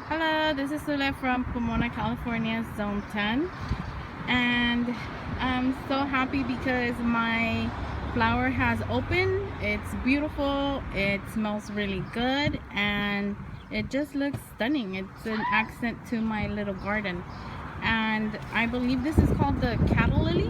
Hello, this is Sule from Pomona, California, Zone 10. And I'm so happy because my flower has opened. It's beautiful, it smells really good, and it just looks stunning. It's an accent to my little garden. And I believe this is called the cattle lily.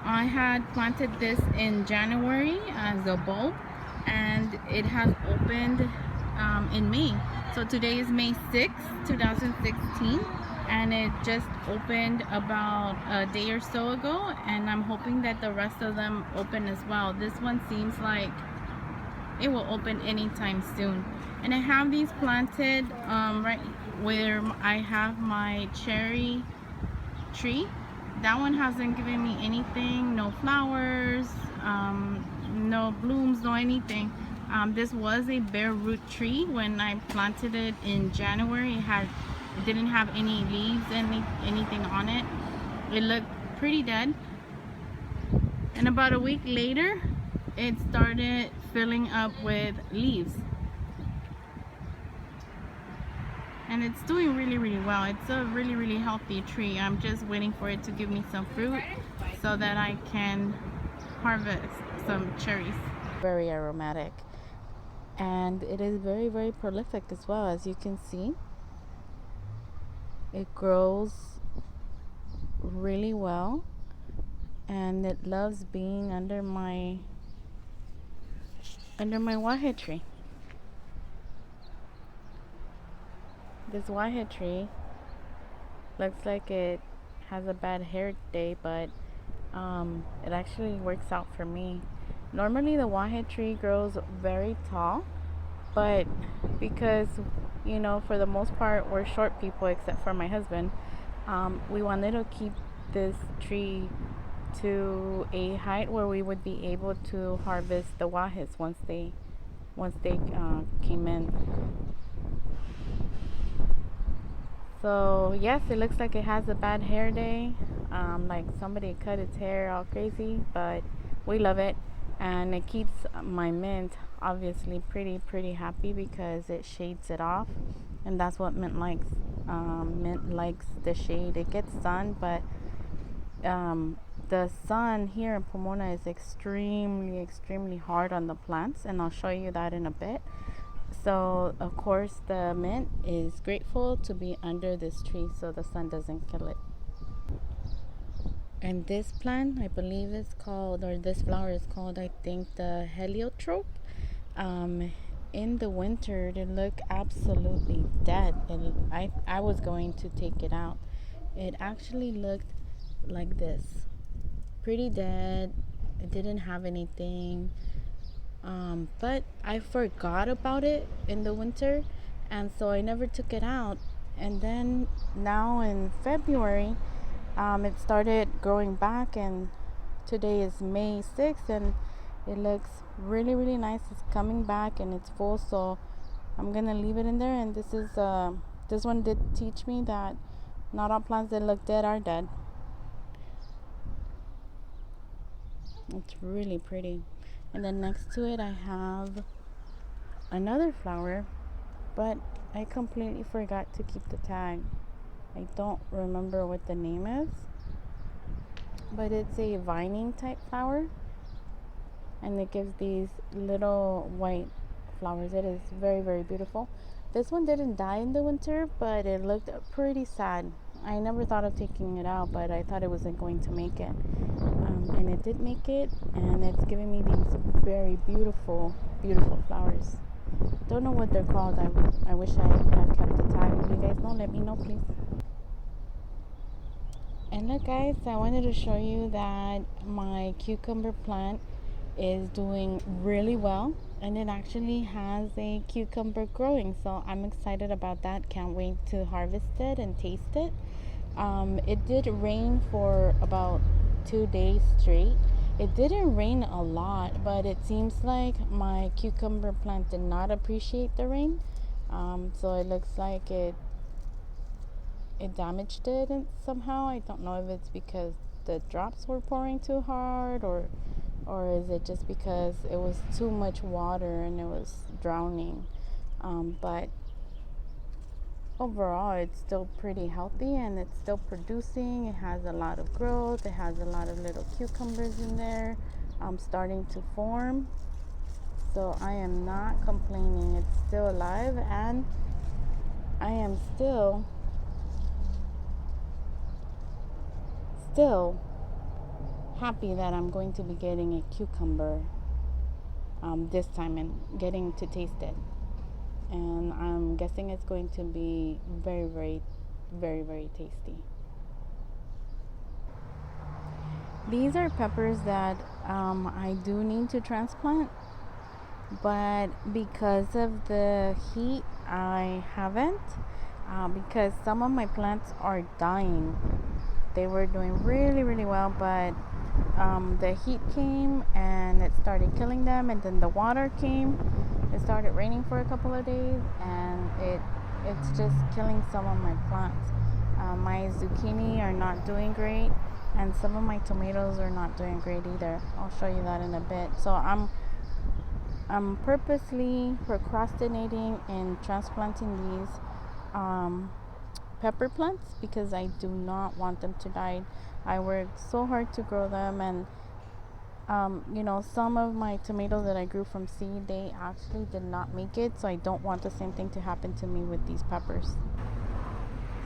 I had planted this in January as a bulb, and it has opened in May. So today is May 6th, 2016, and it just opened about a day or so ago, and I'm hoping that the rest of them open as well. This one seems like it will open anytime soon. And I have these planted right where I have my cherry tree. That one hasn't given me anything, no flowers, no blooms, no anything. This was a bare root tree when I planted it in January. It didn't have any leaves, anything on it. It looked pretty dead. And about a week later, it started filling up with leaves. And it's doing really well. It's a really healthy tree. I'm just waiting for it to give me some fruit so that I can harvest some cherries. Very aromatic, and it is very prolific as well. As you can see, it grows really well, and it loves being under my Wyatt tree. This Wyatt tree looks like it has a bad hair day, but it actually works out for me. Normally the Wyatt tree grows very tall, but because for the most part we're short people except for my husband, we wanted to keep this tree to a height where we would be able to harvest the Wahyas once they came in. So yes, it looks like it has a bad hair day, like somebody cut its hair all crazy, but we love it, and it keeps my mint obviously pretty happy because it shades it off, and that's what mint likes. Mint likes the shade. It gets sun, but the sun here in Pomona is extremely hard on the plants, and I'll show you that in a bit. So of course the mint is grateful to be under this tree so the sun doesn't kill it. And this plant, I believe is called, or this flower is called, I think, the heliotrope. In the winter it looked absolutely dead, and I was going to take it out. It actually looked like this, pretty dead. It didn't have anything. But I forgot about it in the winter, and so I never took it out. And then now in February, it started growing back, and today is May 6th, and it looks really nice. It's coming back and it's full, so I'm gonna leave it in there. And this one did teach me that not all plants that look dead are dead. It's really pretty. And then next to it I have another flower, but I completely forgot to keep the tag. I don't remember what the name is, but it's a vining type flower, and it gives these little white flowers. It is very beautiful. This one didn't die in the winter, but it looked pretty sad. I never thought of taking it out, but I thought it wasn't going to make it, and it did make it, and it's giving me these very beautiful flowers. Don't know what they're called. I wish I had kept the tag. If you guys know, let me know, please. And look, guys, I wanted to show you that my cucumber plant is doing really well, and it actually has a cucumber growing, so I'm excited about that. Can't wait to harvest it and taste it. It did rain for about 2 days straight. It didn't rain a lot, but it seems like my cucumber plant did not appreciate the rain. So it looks like it damaged it somehow. I don't know if it's because the drops were pouring too hard, or is it just because it was too much water and it was drowning. But overall it's still pretty healthy and it's still producing. It has a lot of growth. It has a lot of little cucumbers in there starting to form. So I am not complaining. It's still alive, and I am still happy that I'm going to be getting a cucumber this time and getting to taste it. And I'm guessing it's going to be very, very, very, very tasty. These are peppers that I do need to transplant, but because of the heat, I haven't. Because some of my plants are dying. They were doing really, really well, but the heat came and it started killing them, and then the water came. It started raining for a couple of days, and it's just killing some of my plants. My zucchini are not doing great, and some of my tomatoes are not doing great either. I'll show you that in a bit. So I'm purposely procrastinating in transplanting these pepper plants because I do not want them to die. I worked so hard to grow them, and some of my tomatoes that I grew from seed, they actually did not make it, so I don't want the same thing to happen to me with these peppers.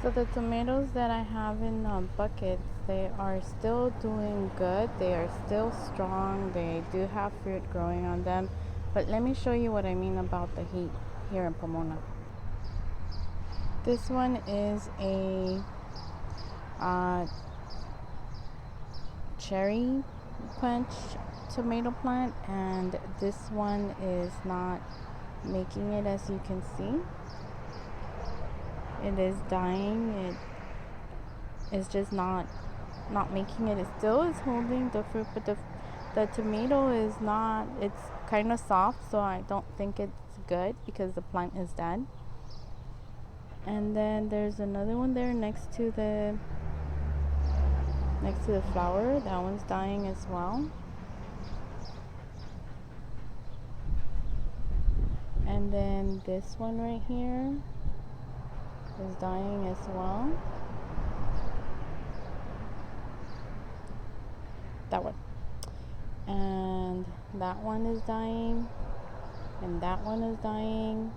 So the tomatoes that I have in buckets, they are still doing good. They are still strong. They do have fruit growing on them. But let me show you what I mean about the heat here in Pomona. This one is a cherry punch tomato plant, and this one is not making it, as you can see. It is dying. It is just not making it. It still is holding the fruit, but the tomato is not. It's kind of soft, so I don't think it's good because the plant is dead. And then there's another one there next to the flower. That one's dying as well. And then this one right here is dying as well. That one. And that one is dying. And that one is dying.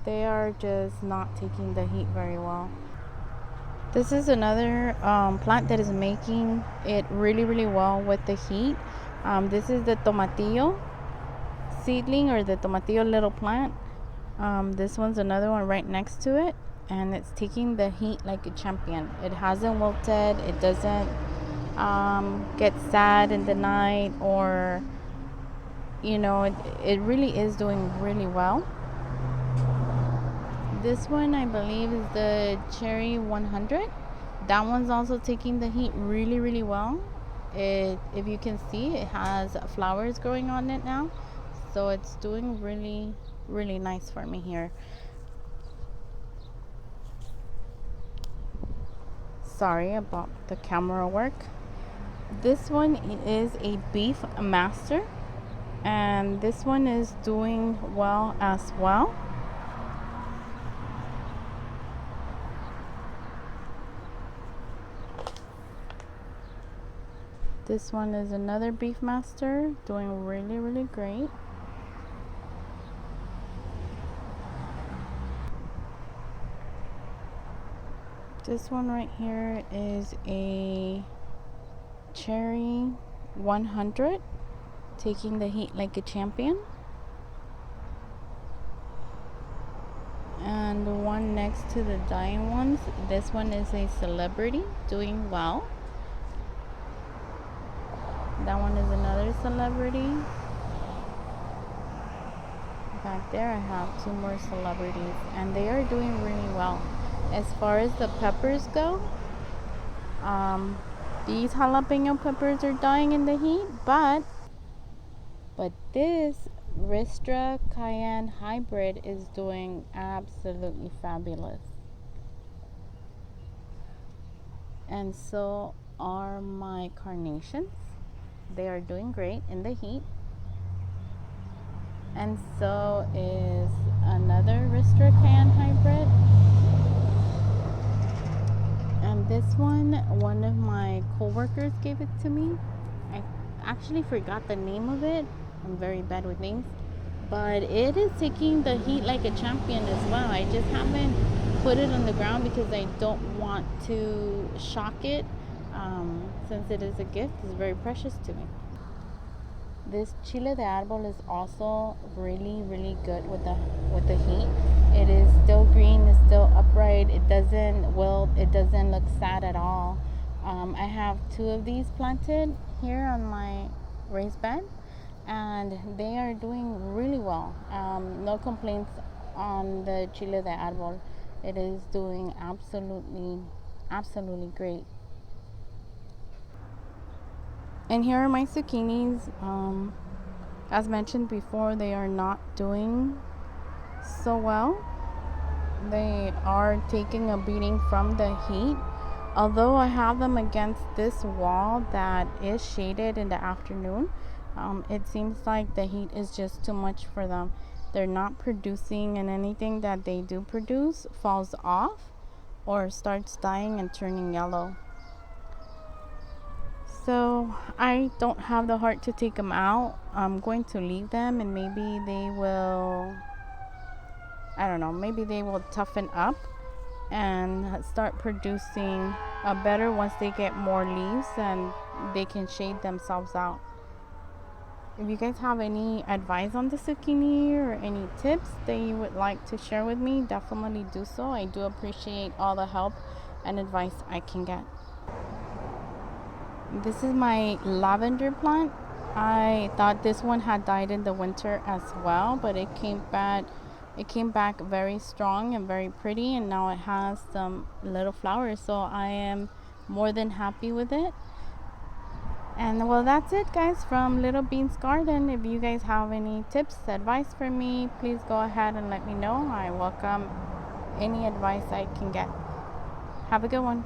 They are just not taking the heat very well. This is another plant that is making it really, really well with the heat. This is the tomatillo seedling, or the tomatillo little plant. This one's another one right next to it, and it's taking the heat like a champion. It hasn't wilted. It doesn't get sad in the night, or it really is doing really well. This one, I believe, is the Cherry 100. That one's also taking the heat really, really well. If you can see, it has flowers growing on it now. So it's doing really, really nice for me here. Sorry about the camera work. This one is a beef master, and this one is doing well as well. This one is another beef master, doing really, really great. This one right here is a Cherry 100, taking the heat like a champion. And the one next to the dying ones, this one is a Celebrity, doing well. That one is another Celebrity. Back there I have two more Celebrities, and they are doing really well. As far as the peppers go, these jalapeno peppers are dying in the heat, but this Ristra Cayenne hybrid is doing absolutely fabulous. And so are my carnations. They are doing great in the heat. And so is another another Rister-Can hybrid. And this one of my coworkers gave it to me. I actually forgot the name of it. I'm very bad with names. But it is taking the heat like a champion as well. I just haven't put it on the ground because I don't want to shock it. Since it is a gift, it's very precious to me. This chile de árbol is also really good with the heat. It is still green, it's still upright. It doesn't wilt. It doesn't look sad at all. I have 2 of these planted here on my raised bed, and they are doing really well. No complaints on the chile de árbol. It is doing absolutely great. And here are my zucchinis. As mentioned before, they are not doing so well. They are taking a beating from the heat. Although I have them against this wall that is shaded in the afternoon, it seems like the heat is just too much for them. They're not producing, and anything that they do produce falls off or starts dying and turning yellow. So I don't have the heart to take them out. I'm going to leave them, and maybe they will, I don't know, maybe they will toughen up and start producing better once they get more leaves and they can shade themselves out. If you guys have any advice on the zucchini or any tips that you would like to share with me, definitely do so. I do appreciate all the help and advice I can get. This is my lavender plant. I thought this one had died in the winter as well, but it came back very strong and very pretty, and now it has some little flowers, so I am more than happy with it. And well, that's it, guys, from Little Bean's Garden. If you guys have any tips, advice for me, please go ahead and let me know. I welcome any advice I can get. Have a good one.